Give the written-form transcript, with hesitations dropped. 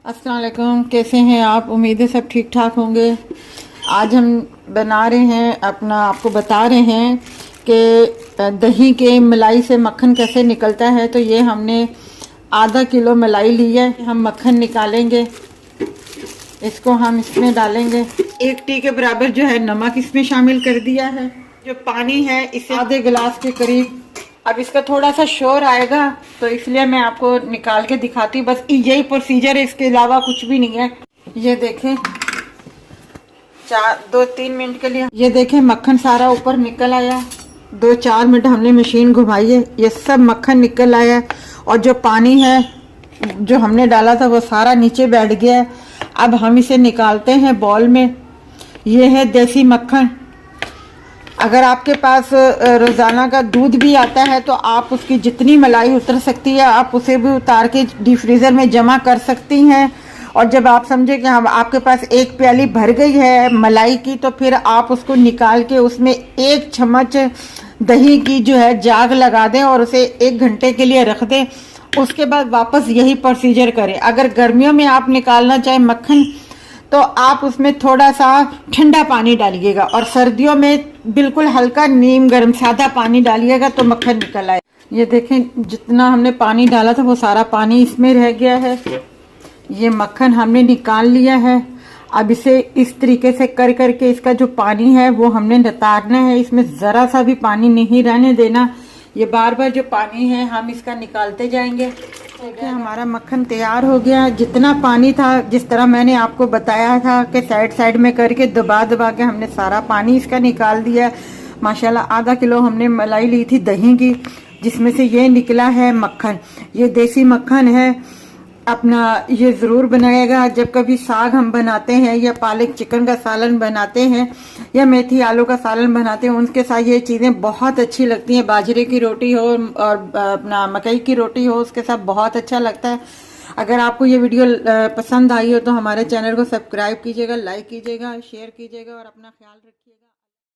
अस्सलाम वालेकुम, कैसे हैं आप? उम्मीद है सब ठीक ठाक होंगे। आज हम बना रहे हैं आपको बता रहे हैं कि दही के मलाई से मक्खन कैसे निकलता है। तो ये हमने आधा किलो मलाई ली है। हम मक्खन निकालेंगे, इसको हम इसमें डालेंगे। 1 टी के बराबर जो है नमक इसमें शामिल कर दिया है। जो पानी है इसे आधे गिलास के करीब। अब इसका थोड़ा सा शोर आएगा तो इसलिए मैं आपको निकाल के दिखाती हूँ। बस यही प्रोसीजर है, इसके अलावा कुछ भी नहीं है। ये देखें, 2-3 मिनट के लिए ये देखें मक्खन सारा ऊपर निकल आया। 2-4 मिनट हमने मशीन घुमाई है, ये सब मक्खन निकल आया है। और जो पानी है जो हमने डाला था वो सारा नीचे बैठ गया है। अब हम इसे निकालते हैं बॉल में। ये है देसी मक्खन। अगर आपके पास रोज़ाना का दूध भी आता है तो आप उसकी जितनी मलाई उतर सकती है आप उसे भी उतार के डीप फ्रीज़र में जमा कर सकती हैं। और जब आप समझे कि हाँ आपके पास 1 प्याली भर गई है मलाई की, तो फिर आप उसको निकाल के उसमें 1 चम्मच दही की जो है जाग लगा दें और उसे 1 घंटे के लिए रख दें। उसके बाद वापस यही प्रोसीजर करें। अगर गर्मियों में आप निकालना चाहें मक्खन तो आप उसमें थोड़ा सा ठंडा पानी डालिएगा, और सर्दियों में बिल्कुल हल्का नीम गर्म सादा पानी डालिएगा तो मक्खन निकल आए। ये देखें जितना हमने पानी डाला था वो सारा पानी इसमें रह गया है। ये मक्खन हमने निकाल लिया है। अब इसे इस तरीके से कर करके इसका जो पानी है वो हमने नितारना है। इसमें ज़रा सा भी पानी नहीं रहने देना। ये बार बार जो पानी है हम इसका निकालते जाएंगे। देखिए हमारा मक्खन तैयार हो गया। जितना पानी था, जिस तरह मैंने आपको बताया था कि साइड साइड में करके दबा दबा के हमने सारा पानी इसका निकाल दिया। माशाल्लाह आधा किलो हमने मलाई ली थी दही की, जिसमें से ये निकला है मक्खन। ये देसी मक्खन है। अपना ये ज़रूर बनाएगा जब कभी साग हम बनाते हैं या पालक चिकन का सालन बनाते हैं या मेथी आलू का सालन बनाते हैं, उनके साथ ये चीज़ें बहुत अच्छी लगती हैं। बाजरे की रोटी हो और अपना मकई की रोटी हो, उसके साथ बहुत अच्छा लगता है। अगर आपको ये वीडियो पसंद आई हो तो हमारे चैनल को सब्सक्राइब कीजिएगा, लाइक कीजिएगा, शेयर कीजिएगा और अपना ख्याल रखिए।